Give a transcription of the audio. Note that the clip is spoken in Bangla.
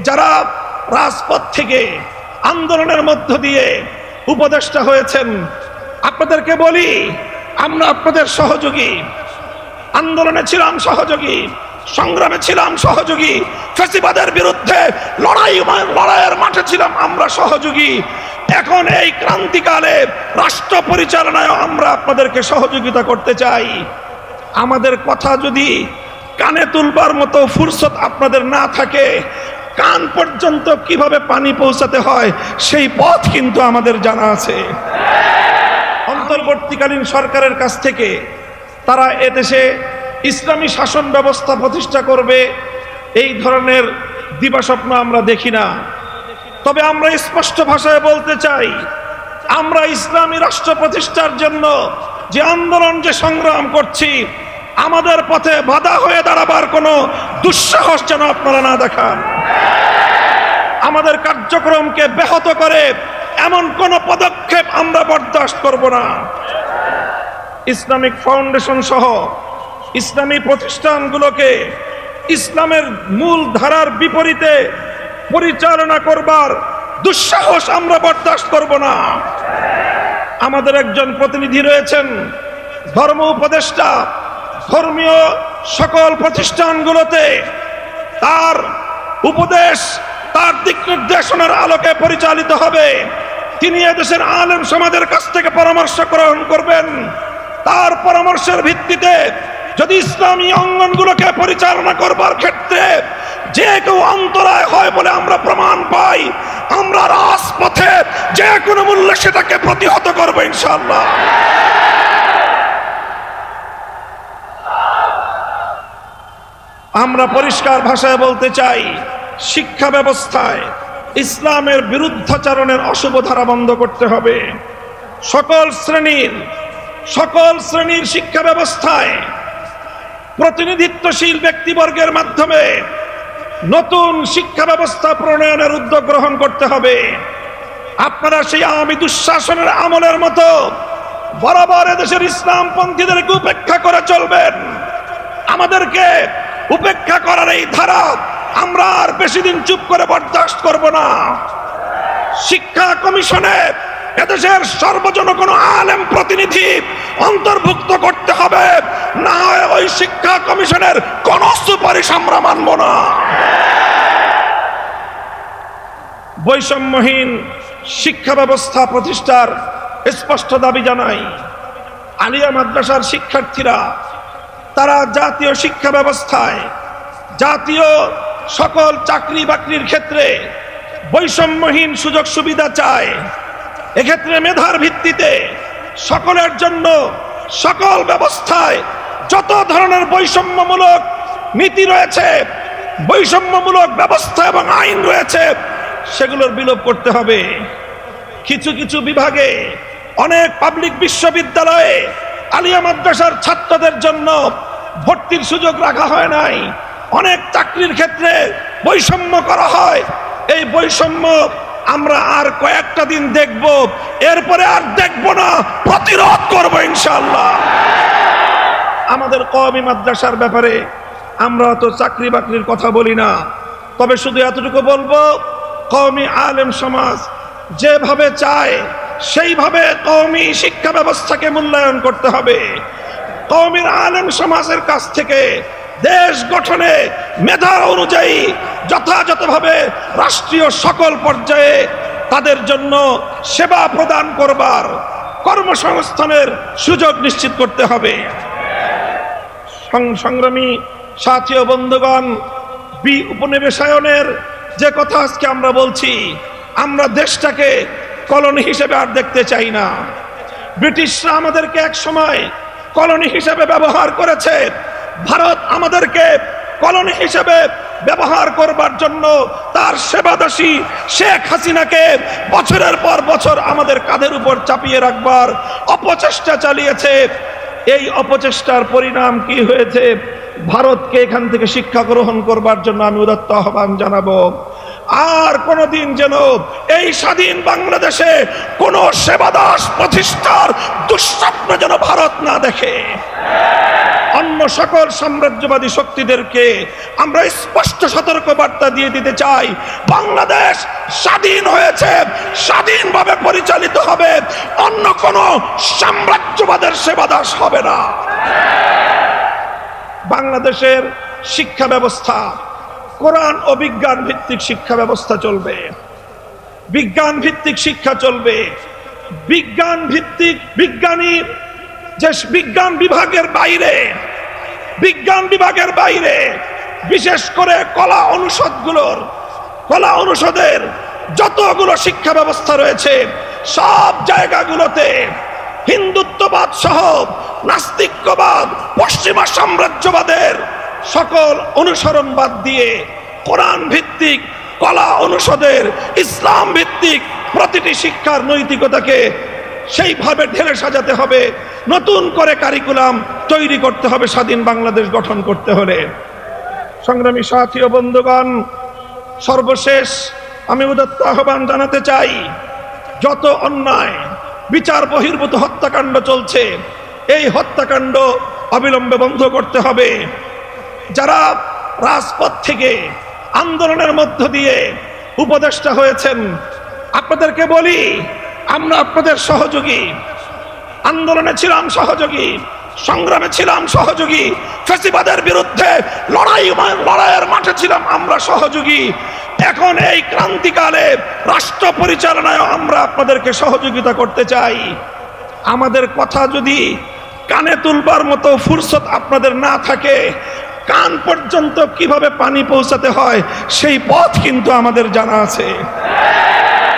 যারা রাজপথ থেকে আন্দোলনের মধ্য দিয়ে উপদেষ্টা হয়েছেন, আপনাদেরকে বলি, আমরা আপনাদের সহযোগী, আন্দোলনে ছিলাম সহযোগী, সংগ্রামে ছিলাম সহযোগী, ফ্যাসিবাদের বিরুদ্ধে লড়াইয়ের মাঠে ছিলাম আমরা সহযোগী। এখন এই ক্রান্তিকালে রাষ্ট্র পরিচালনায় আমরা আপনাদেরকে সহযোগিতা করতে চাই। আমাদের কথা যদি কানে তুলবার মতো ফুরসত আপনাদের না থাকে, কান পর্যন্ত কিভাবে পানি পৌঁছাতে হয় সেই পথ কিন্তু আমাদের জানা আছে। অন্তর্বর্তীকালীন সরকারের কাছ থেকে তারা এদেশে ইসলামী শাসন ব্যবস্থা প্রতিষ্ঠা করবে এই ধরনের দিবাস্বপ্ন আমরা দেখি না। তবে আমরা স্পষ্ট ভাষায় বলতে চাই, আমরা ইসলামী রাষ্ট্র প্রতিষ্ঠার জন্য যে আন্দোলন, যে সংগ্রাম করছি, আমাদের পথে বাধা হয়ে দাঁড়াবার কোনো দুঃসাহস যেন আপনারা না দেখান। আমাদের কার্যক্রমকে ব্যাহত করে এমন কোন পদক্ষেপ আমরা বরদাস্ত করব না। ইসলামিক ফাউন্ডেশন সহ ইসলামী প্রতিষ্ঠানগুলোকে ইসলামের মূল ধারার বিপরীতে পরিচালনা করবার দুঃসাহস আমরা বরদাস্ত করব না। আমাদের একজন প্রতিনিধি রয়েছেন, ধর্ম উপদেষ্টা, ধর্মীয় সকল প্রতিষ্ঠানগুলোতে তার উপদেশ, তার দিক নির্দেশনার আলোকে পরিচালিত হবে। তিনি এদেশের আলেম সমাজের কাছ থেকে পরামর্শ গ্রহণ করবেন। তার পরামর্শের ভিত্তিতে যদি ইসলামী অঙ্গনগুলোকে পরিচালনা করবার ক্ষেত্রে যে কেউ অন্তরায় হয় বলে আমরা প্রমাণ পাই, আমরা রাজপথে যে কোনো মূল্যে সেটাকে প্রতিহত করবো ইনশাআল্লাহ। আমরা পরিষ্কার ভাষায় বলতে চাই, শিক্ষা ব্যবস্থায় ইসলামের বিরুদ্ধাচরণের অশুভ ধারা বন্ধ করতে হবে। সকল শ্রেণীর শিক্ষা ব্যবস্থায় প্রতিনিধিত্বশীল ব্যক্তিবর্গের মাধ্যমে নতুন শিক্ষা ব্যবস্থা প্রণয়নের উদ্যোগ গ্রহণ করতে হবে। আপনারা সেই আওয়ামী দুঃশাসনের আমলের মতো বরাবর এদেশের ইসলামপন্থীদেরকে উপেক্ষা করে চলবেন। আমাদেরকে উপেক্ষা করার এই ধারা আমরা আর বেশি দিন চুপ করে বরদাস্ত করব না। শিক্ষা কমিশনে এদেশের সর্বজন কোন আলেম প্রতিনিধি অন্তর্ভুক্ত করতে হবে, না হয় ওই শিক্ষা কমিশনের কোন সুপারিশ আমরা মানব না। বৈষম্যহীন শিক্ষা ব্যবস্থা প্রতিষ্ঠার স্পষ্ট দাবি জানাই। আলিয়া মাদ্রাসার শিক্ষার্থীরা তারা জাতীয় শিক্ষা ব্যবস্থায়, জাতীয় সকল চাকরি বাকরির ক্ষেত্রে বৈষম্যহীন সুযোগ সুবিধা চায়। এক্ষেত্রে মেধার ভিত্তিতে সকলের জন্য সকল ব্যবস্থায় যত ধরনের বৈষম্যমূলক নীতি রয়েছে, বৈষম্যমূলক ব্যবস্থা এবং আইন রয়েছে, সেগুলোর বিলোপ করতে হবে। কিছু কিছু বিভাগে, অনেক পাবলিক বিশ্ববিদ্যালয়ে আলিয়া মাদ্রাসার ছাত্রদের জন্য ভর্তির সুযোগ রাখা হয় নাই। অনেক চাকরির ক্ষেত্রে বৈষম্য করা হয়। এই বৈষম্য আমরা আর কয়েকটা দিন দেখব, এরপরে আর দেখব না, প্রতিরোধ করব ইনশাআল্লাহ। আমাদের কওমি মাদ্রাসার ব্যাপারে আমরা তো চাকরি বাকরির কথা বলি না, তবে শুধু এতটুকু বলবো, কওমি আলেম সমাজ যেভাবে চায় সেইভাবে কওমি শিক্ষা ব্যবস্থাকে মূল্যায়ন করতে হবে। কওমি আলেম সমাজের কাছ থেকে দেশ গঠনে মেধা অনুযায়ী যথাযথভাবে রাষ্ট্রীয় সকল পর্যায়ে তাদের জন্য সেবা প্রদান করবার, কর্মসংস্থানের সুযোগ নিশ্চিত করতে হবে। সংগ্রামী সাথী ও বন্ধুগণ, উপনিবেশায়নের যে কথা আজকে আমরা বলছি, আমরা দেশটাকে কলোনি হিসেবে আর দেখতে চাই না। ব্রিটিশরা আমাদেরকে এক সময় কলোনি হিসেবে ব্যবহার করেছে। ভারত আমাদেরকে কলোনি হিসেবে ব্যবহার করবার জন্য তার সেবাদাসী শেখ হাসিনাকে বছরের পর বছর আমাদের কাঁধের উপর চাপিয়ে রাখবার অপচেষ্টা চালিয়েছে। এই অপচেষ্টার পরিণাম কি হয়েছে? ভারতকে এখান থেকে শিক্ষা গ্রহণ করবার জন্য আমি উদাত্ত আহ্বান জানাবো। আর কোনদিন যেন এই স্বাধীন বাংলাদেশে কোন সেবাদাস প্রতিষ্ঠার দুঃস্বপ্ন যেন ভারত না দেখে। অন্য সকল সাম্রাজ্যবাদী শক্তিদেরকে আমরা স্পষ্ট সতর্ক বার্তা দিয়ে দিতে চাই, বাংলাদেশ স্বাধীন হয়েছে, স্বাধীনভাবে পরিচালিত হবে, অন্য কোন সাম্রাজ্যবাদের সেবাদাস হবে না। বাংলাদেশের শিক্ষা ব্যবস্থা কোরআন ও বিজ্ঞান ভিত্তিক শিক্ষা ব্যবস্থা চলবে, বিজ্ঞান ভিত্তিক শিক্ষা চলবে। বিজ্ঞান ভিত্তিক বিজ্ঞানী যে বিজ্ঞান বিভাগের বাইরে বিশেষ করে কলা অনুষদের যতগুলো শিক্ষা ব্যবস্থা রয়েছে সব জায়গাগুলোতে হিন্দুত্ববাদ সহ নাস্তিক্যবাদ, পশ্চিমা সাম্রাজ্যবাদের সকল অনুসরণ বাদ দিয়ে কোরআন ভিত্তিক, কলা অনুষদের ইসলাম ভিত্তিক প্রতিটি শিক্ষার নৈতিকতাকে সেইভাবে ঢেলে সাজাতে হবে। নতুন করে কারিকুলাম তৈরি করতে হবে স্বাধীন বাংলাদেশ গঠন করতে হলে। সংগ্রামী সাথী ও বন্ধুগণ, সর্বশেষ আমি উদাত্ত আহ্বান জানাতে চাই, যত অন্যায় বিচার বহির্ভূত হত্যাকাণ্ড চলছে, এই হত্যাকাণ্ড অবিলম্বে বন্ধ করতে হবে। যারা রাজপথ থেকে আন্দোলনের মধ্য দিয়ে উপদেষ্টা হয়েছেন, আপনাদেরকে বলি, আমরা আপনাদের সহযোগী, আন্দোলনে ছিলাম সহযোগী, সংগ্রামে ছিলাম সহযোগী, ফ্যাসিবাদের বিরুদ্ধে লড়াইয়ের মাঠে ছিলাম আমরা সহযোগী। এখন এই ক্রান্তিকালে রাষ্ট্র পরিচালনায় আমরা আপনাদেরকে সহযোগিতা করতে চাই। আমাদের কথা যদি কানে তুলবার মতো ফুরসত আপনাদের না থাকে, কান পর্যন্ত কিভাবে পানি পৌঁছাতে হয় সেই পথ কিন্তু আমাদের জানা আছে।